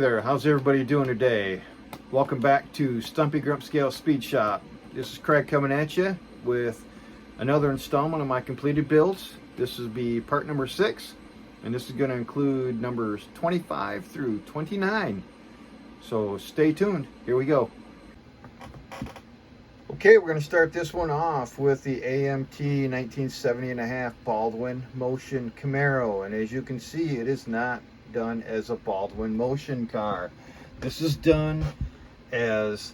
there, how's everybody doing today? Welcome back to Stumpy Grump Scale Speed Shop. This is Craig coming at you with another installment of my completed builds. This will be part number 6, and this is going to include numbers 25 through 29. So stay tuned, here we go. Okay, we're going to start this one off with the AMT 1970.5 Baldwin-Motion Camaro, and as you can see, it is not done as a Baldwin-Motion car. This is done as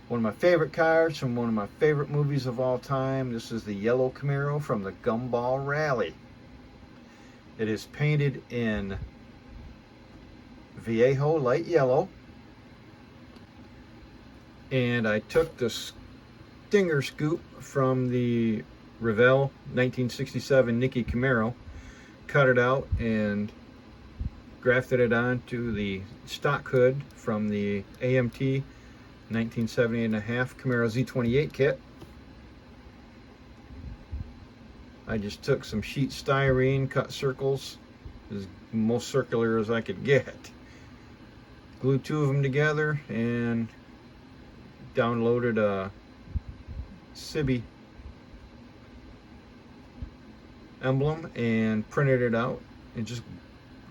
one of my favorite cars from one of my favorite movies of all time. This is the yellow Camaro from the Gumball Rally. It is painted in Viejo light yellow, and I took the stinger scoop from the Revell 1967 Nickey Camaro, cut it out and grafted it onto the stock hood from the AMT 1970.5 Camaro Z28 kit. I just took some sheet styrene, cut circles, as most circular as I could get, glued 2 of them together, and downloaded a Cibi emblem and printed it out and just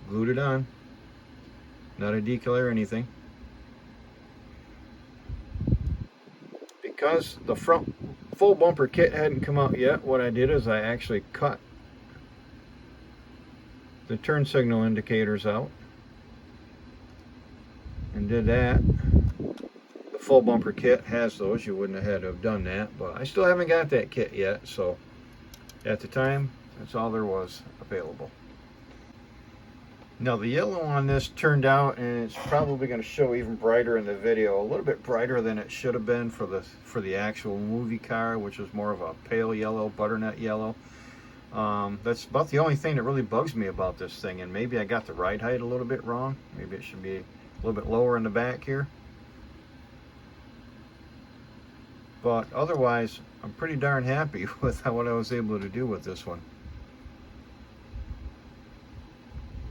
glued it on. Not a decal or anything. Because the front full bumper kit hadn't come out yet, what I did is I actually cut the turn signal indicators out and did that. The full bumper kit has those. You wouldn't have had to have done that, but I still haven't got that kit yet, so at the time that's all there was available. Now the yellow on this turned out, and it's probably going to show even brighter in the video, a little bit brighter than it should have been for the actual movie car, which was more of a pale yellow, butternut yellow. That's about the only thing that really bugs me about this thing, and maybe I got the ride height a little bit wrong. Maybe it should be a little bit lower in the back here. But otherwise, I'm pretty darn happy with what I was able to do with this one.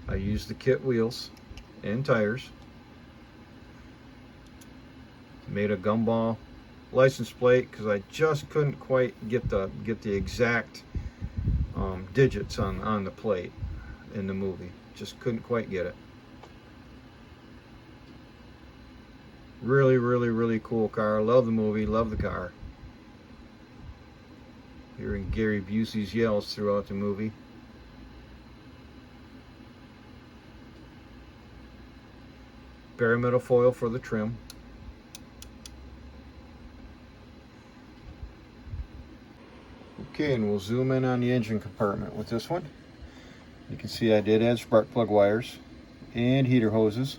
I used the kit wheels and tires. Made a Gumball license plate because I just couldn't quite get the exact digits on the plate in the movie. Just couldn't quite get it. Really, really, really cool car. Love the movie, love the car. Hearing Gary Busey's yells throughout the movie. Bare metal foil for the trim. Okay, and we'll zoom in on the engine compartment with this one. You can see I did add spark plug wires and heater hoses.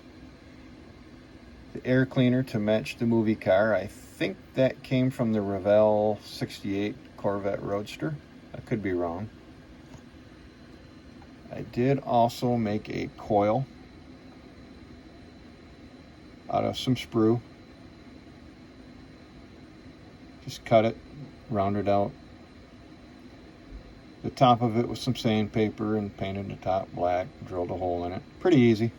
The air cleaner to match the movie car. I think that came from the Revell 68 Corvette Roadster. I could be wrong. I did also make a coil out of some sprue. Just cut it, rounded out the top of it with some sandpaper and painted the top black, drilled a hole in it. Pretty easy.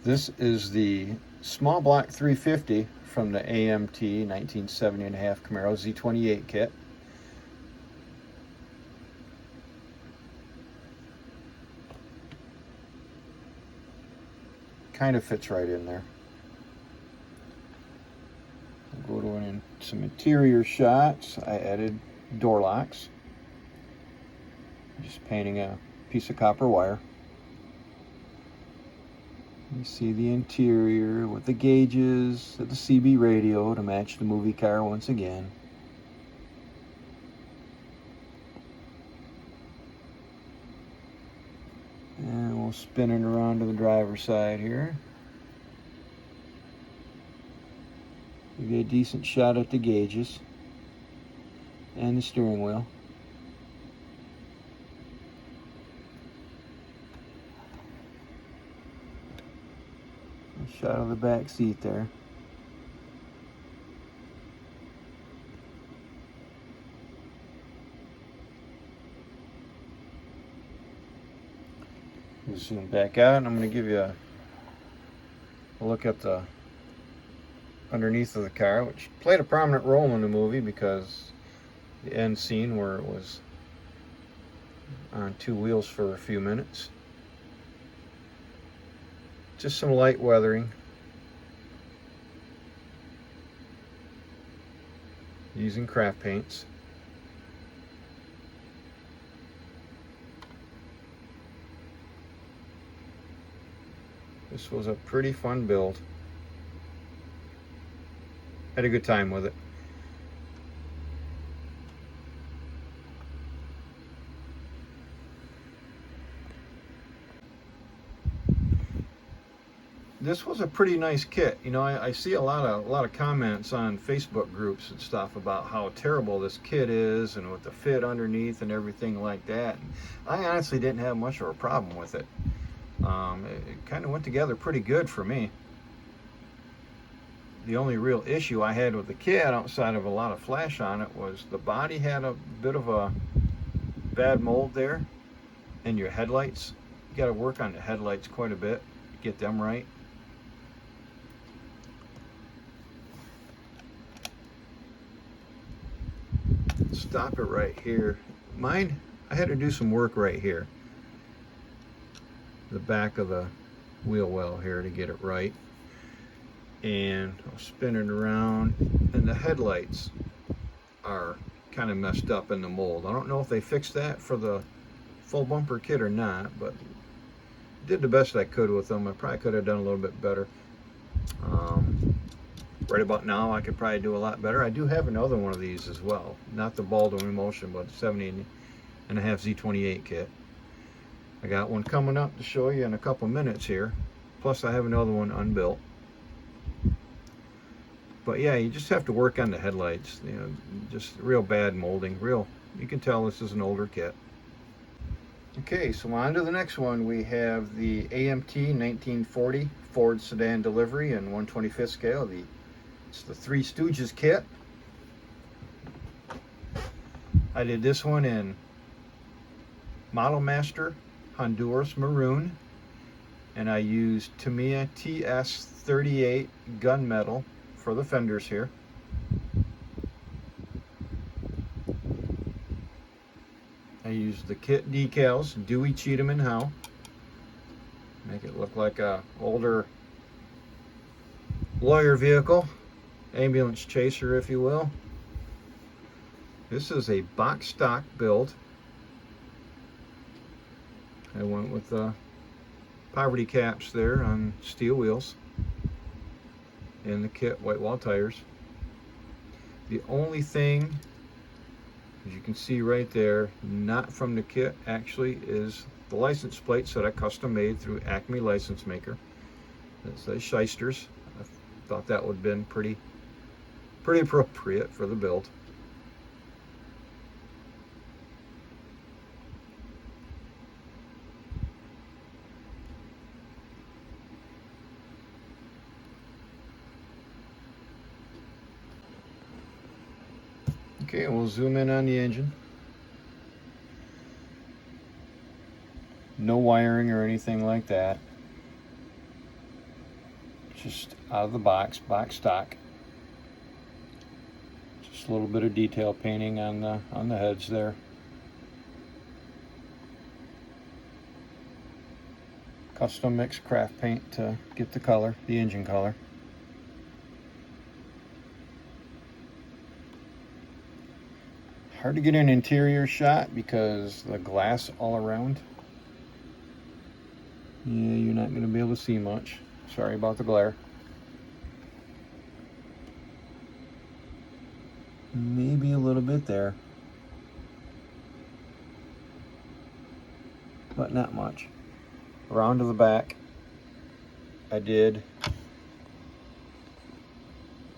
This is the small block 350 from the AMT 1970.5 Camaro Z28 kit. Kind of fits right in there. We'll go to some interior shots. I added door locks. Just painting a piece of copper wire. You see the interior with the gauges of the CB radio to match the movie car once again. And we'll spin it around to the driver's side here. Give you a decent shot at the gauges and the steering wheel. A shot of the back seat there. Zoom back out, and I'm going to give you a look at the underneath of the car, which played a prominent role in the movie because the end scene where it was on two wheels for a few minutes. Just some light weathering using craft paints. This was a pretty fun build. Had a good time with it. This was a pretty nice kit. You know, I see a lot of comments on Facebook groups and stuff about how terrible this kit is and with the fit underneath and everything like that. And I honestly didn't have much of a problem with it. It kind of went together pretty good for me. The only real issue I had with the kit, outside of a lot of flash on it, was the body had a bit of a bad mold there, and your headlights. You got to work on the headlights quite a bit, get them right. Stop it right here. Mine, I had to do some work right here. The back of the wheel well here to get it right. And I'll spin it around, and the headlights are kind of messed up in the mold. I don't know if they fixed that for the full bumper kit or not, but did the best I could with them. I probably could have done a little bit better. Right about now I could probably do a lot better. I do have another one of these as well, not the Baldwin-Motion, but the 70.5 Z28 kit. I got one coming up to show you in a couple minutes here, plus I have another one unbuilt. But yeah, you just have to work on the headlights. You know, just real bad molding. You can tell this is an older kit. Okay, so on to the next one. We have the AMT 1940 Ford Sedan delivery in 1/25th scale. It's the Three Stooges kit. I did this one in Model Master Honduras Maroon, and I used Tamiya TS38 gunmetal for the fenders here. I used the kit decals, Dewey, Cheatham, and Howe. Make it look like a older lawyer vehicle, ambulance chaser if you will. This is a box stock build. I went with the poverty caps there on steel wheels. In the kit, white wall tires. The only thing, as you can see right there, not from the kit actually, is the license plates that I custom made through Acme License Maker. That says Shysters. I thought that would have been pretty appropriate for the build. Okay, we'll zoom in on the engine. No wiring or anything like that. Just out of the box, box stock. Just a little bit of detail painting on the heads there. Custom mixed craft paint to get the color, the engine color. Hard to get an interior shot because the glass all around. Yeah, you're not going to be able to see much. Sorry about the glare. Maybe a little bit there, but not much. Around to the back, I did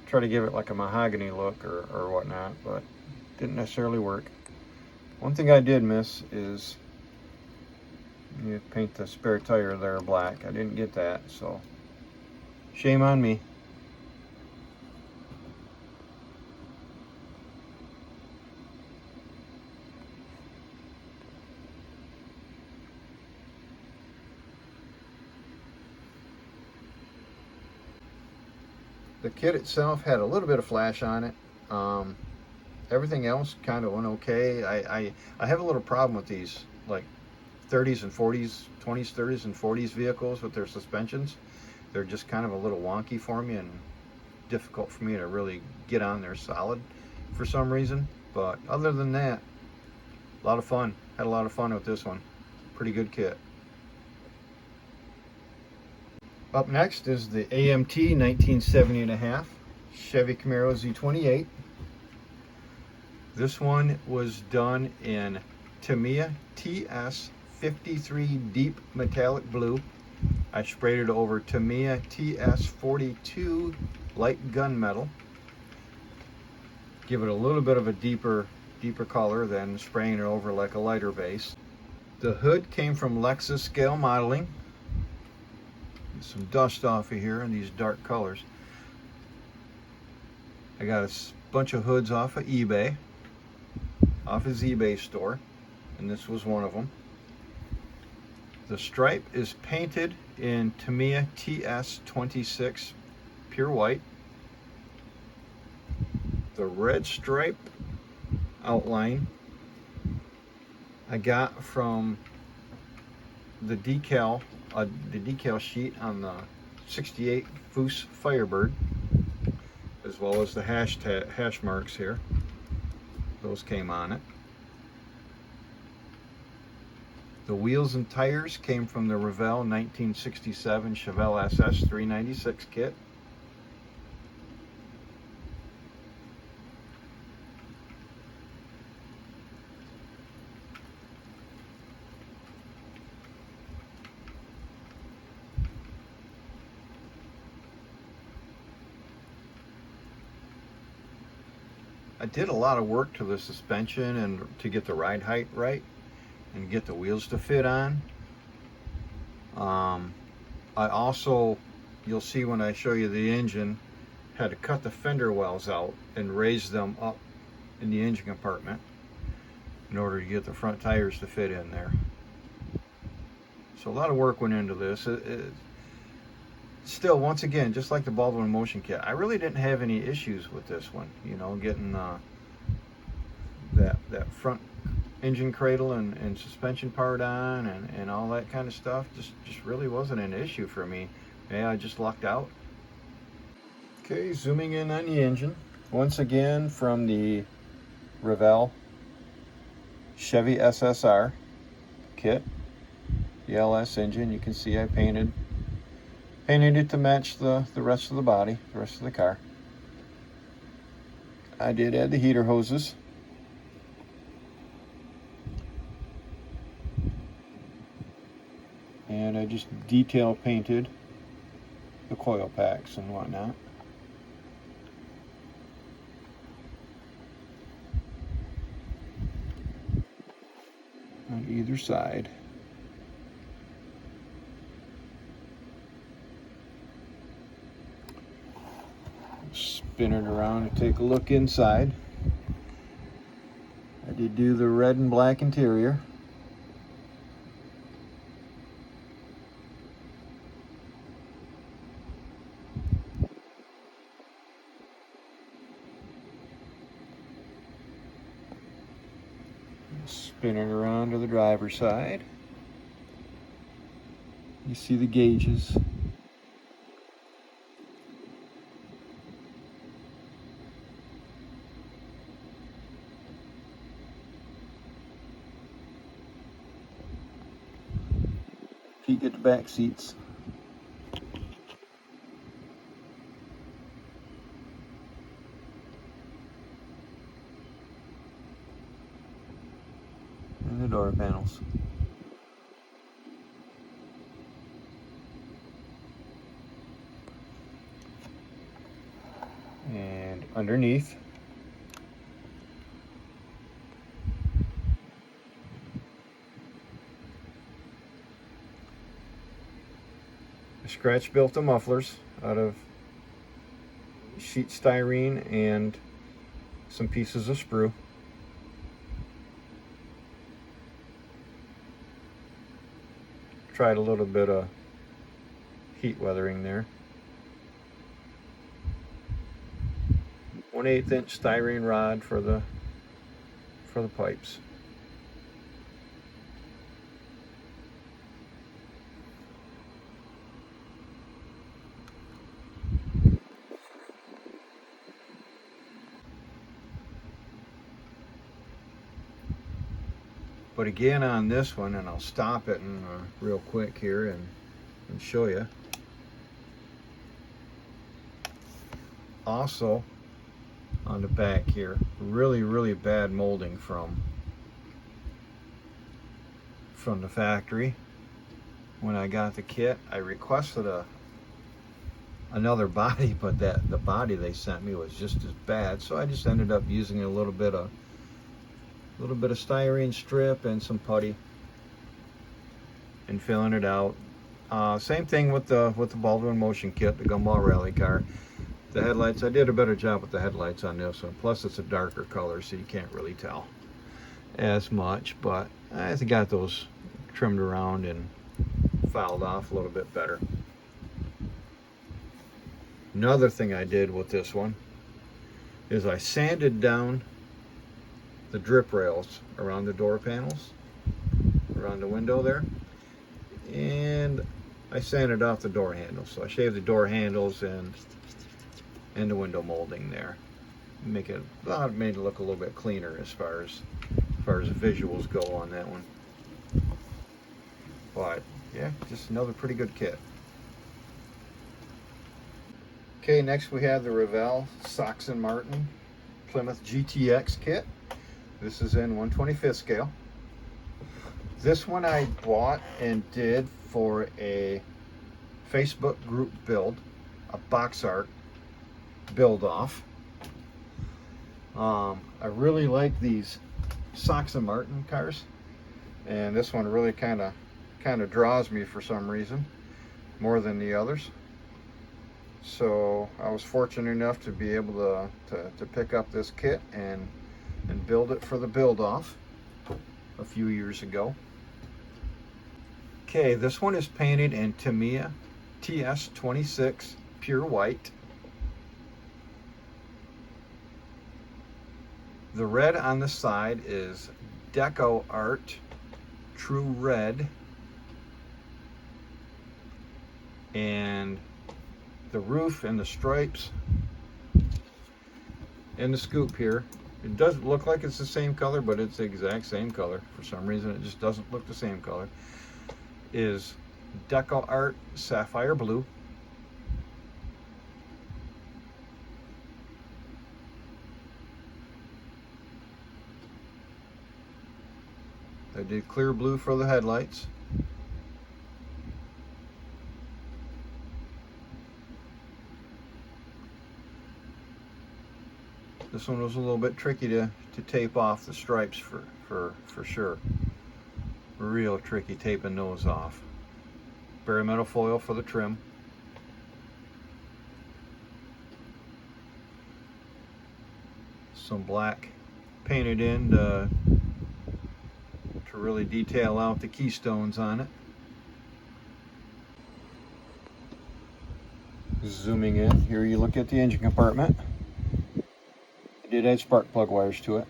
try to give it like a mahogany look or whatnot, but didn't necessarily work. One thing I did miss is you paint the spare tire there black. I didn't get that, so shame on me. The kit itself had a little bit of flash on it. Everything else kind of went okay. I have a little problem with these like 30s and 40s, 20s, 30s and 40s vehicles with their suspensions. They're just kind of a little wonky for me and difficult for me to really get on there solid for some reason. But other than that, a lot of fun. Had a lot of fun with this one. Pretty good kit. Up next is the AMT 1970.5 Chevy Camaro Z28. This one was done in Tamiya TS 53 Deep Metallic Blue. I sprayed it over Tamiya TS 42 Light Gunmetal. Give it a little bit of a deeper color than spraying it over like a lighter base. The hood came from Lexus Scale Modeling. Some dust off of here in these dark colors. I got a bunch of hoods off of eBay, off his eBay store, and this was one of them. The stripe is painted in Tamiya TS 26 pure white. The red stripe outline I got from the decal sheet on the 68 Foose Firebird, as well as the hash marks here. Those came on it. The wheels and tires came from the Revell 1967 Chevelle SS 396 kit. I did a lot of work to the suspension and to get the ride height right and get the wheels to fit on. I also, you'll see when I show you the engine, had to cut the fender wells out and raise them up in the engine compartment in order to get the front tires to fit in there. So a lot of work went into this. Still, once again, just like the Baldwin-Motion kit, I really didn't have any issues with this one. You know, getting that front engine cradle and suspension part on and all that kind of stuff just really wasn't an issue for me. Yeah, I just lucked out. Okay, zooming in on the engine. Once again, from the Revell Chevy SSR kit, the LS engine. You can see I painted it to match the rest of the body, the rest of the car. I did add the heater hoses. And I just detail painted the coil packs and whatnot. On either side. Spin it around and take a look inside. I did do the red and black interior. Spin it around to the driver's side. You see the gauges. Peek at the back seats. And the door panels. And underneath, I scratch built the mufflers out of sheet styrene and some pieces of sprue. Tried a little bit of heat weathering there. 1/8 inch styrene rod for the pipes. But again on this one, and I'll stop it and real quick here and show you. Also on the back here, really bad molding from the factory. When I got the kit, I requested another body, but the body they sent me was just as bad, so I just ended up using a little bit of styrene strip and some putty and filling it out. Same thing with the Baldwin-Motion kit, the Gumball Rally car. The headlights, I did a better job with the headlights on this one. Plus it's a darker color, so you can't really tell as much, but I got those trimmed around and filed off a little bit better. Another thing I did with this one is I sanded down the drip rails around the door panels, around the window there, and I sanded off the door handles. So I shaved the door handles and the window molding there. Made it look a little bit cleaner as far as visuals go on that one. But yeah, just another pretty good kit. Okay, next we have the Revel Sox & Martin Plymouth GTX kit. This is in 1/25 scale. This one I bought and did for a Facebook group build, a box art build off. I really like these Sox & Martin cars, and this one really kind of draws me for some reason more than the others. So I was fortunate enough to be able to pick up this kit and build it for the build off a few years ago. Okay, this one is painted in Tamiya TS26 pure white. The red on the side is Deco Art True Red, and the roof and the stripes and the scoop here, it doesn't look like it's the same color, but it's the exact same color. For some reason it just doesn't look the same color. Is Deco Art Sapphire Blue. I did clear blue for the headlights. This one was a little bit tricky to tape off the stripes for sure. Real tricky taping those off. Bare metal foil for the trim. Some black painted in to really detail out the keystones on it. Zooming in, here you look at the engine compartment. It did add spark plug wires to it.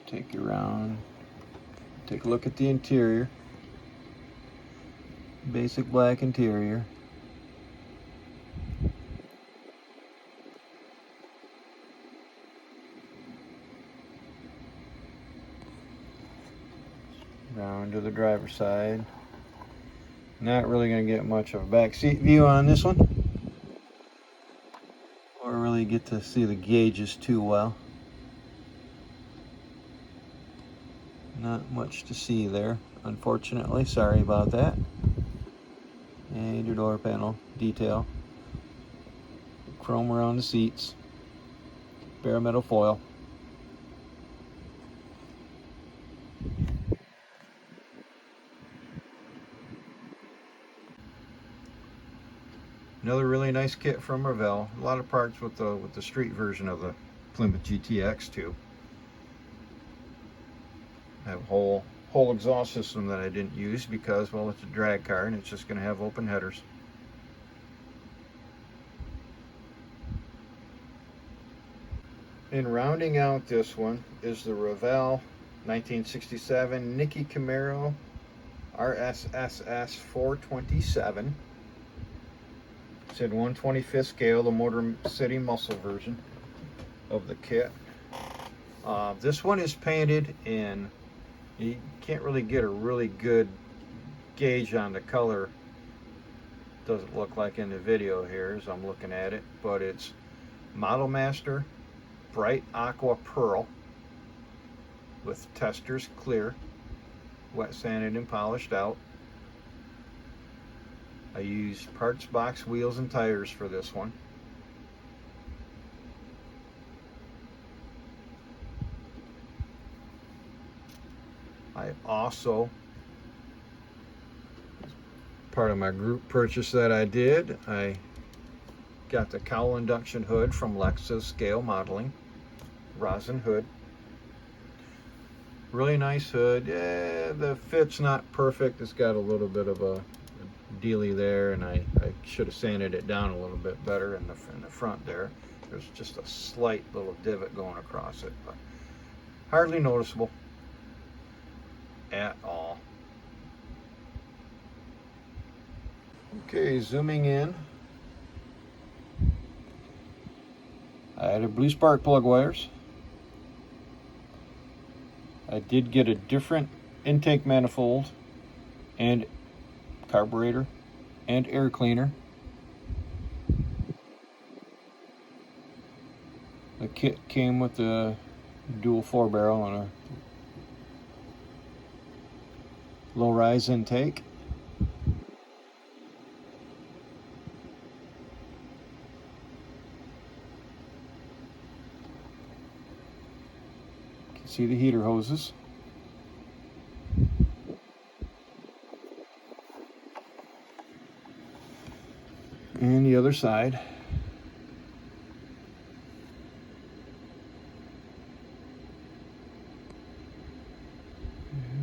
Take you around, take a look at the interior. Basic black interior. Round to the driver's side. Not really going to get much of a back seat view on this one, or really get to see the gauges too well. Not much to see there, unfortunately. Sorry about that. And your door panel detail. Chrome around the seats. Bare metal foil. Another really nice kit from Revell. A lot of parts with the street version of the Plymouth GTX too. I have a whole exhaust system that I didn't use because, well, it's a drag car and it's just going to have open headers. And rounding out this one is the Revell 1967 Nickey Camaro RSSS 427. It's in 1/25th scale, the Motor City Muscle version of the kit. This one is painted in, you can't really get a really good gauge on the color. Doesn't look like in the video here as I'm looking at it, but it's Model Master Bright Aqua Pearl with testers clear, wet sanded and polished out. I used parts box wheels and tires for this one. I also, part of my group purchase that I did, I got the cowl induction hood from Lexus Scale Modeling, rosin hood. Really nice hood. Yeah, the fit's not perfect. It's got a little bit of a dealy there, and I should have sanded it down a little bit better in the front there. There's just a slight little divot going across it, but hardly noticeable at all. Okay, zooming in. I added blue spark plug wires. I did get a different intake manifold and carburetor and air cleaner. The kit came with a dual 4-barrel and a low rise intake. You can see the heater hoses. And the other side.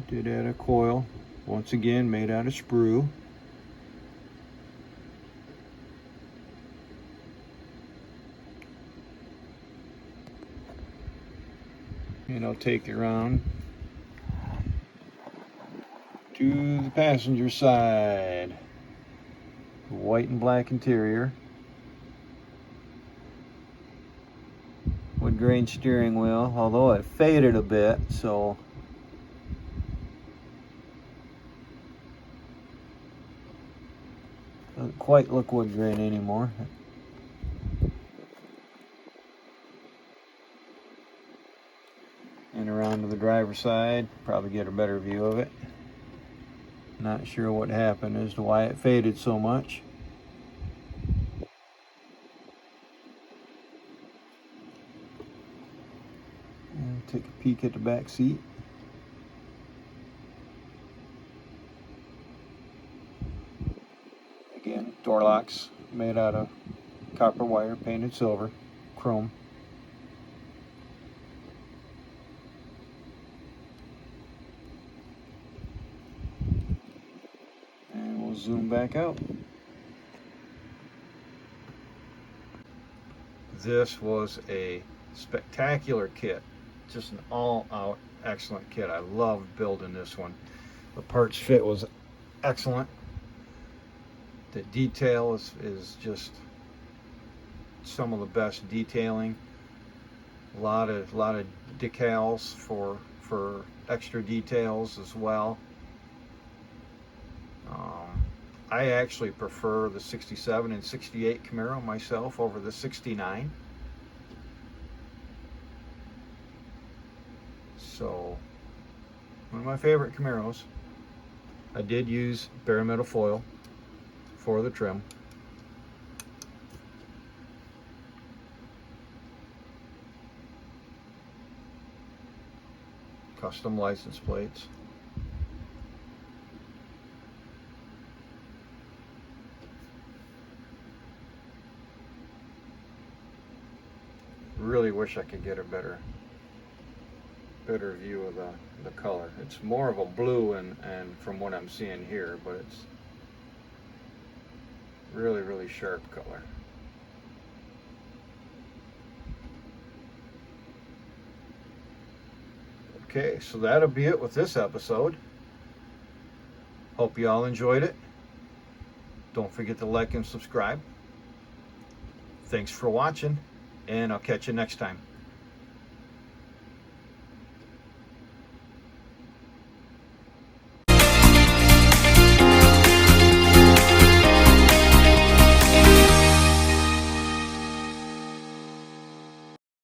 Did add a coil, once again made out of sprue. And I'll take it around to the passenger side. White and black interior. Wood grain steering wheel, although it faded a bit, so doesn't quite look wood grain anymore. And around to the driver's side, probably get a better view of it. Not sure what happened as to why it faded so much. And take a peek at the back seat. Again, door locks made out of copper wire, painted silver, chrome. And we'll zoom back out. This was a spectacular kit. Just an all-out excellent kit. I loved building this one. The parts fit was excellent. The detail is just some of the best detailing. A lot of decals for extra details as well. I actually prefer the 67 and 68 Camaro myself over the 69. So, one of my favorite Camaros. I did use bare metal foil for the trim. Custom license plates. really wish I could get a better view of the color. It's more of a blue and from what I'm seeing here, but it's really sharp color. Okay, so that'll be it with this episode. Hope you all enjoyed it. Don't forget to like and subscribe. Thanks for watching, and I'll catch you next time.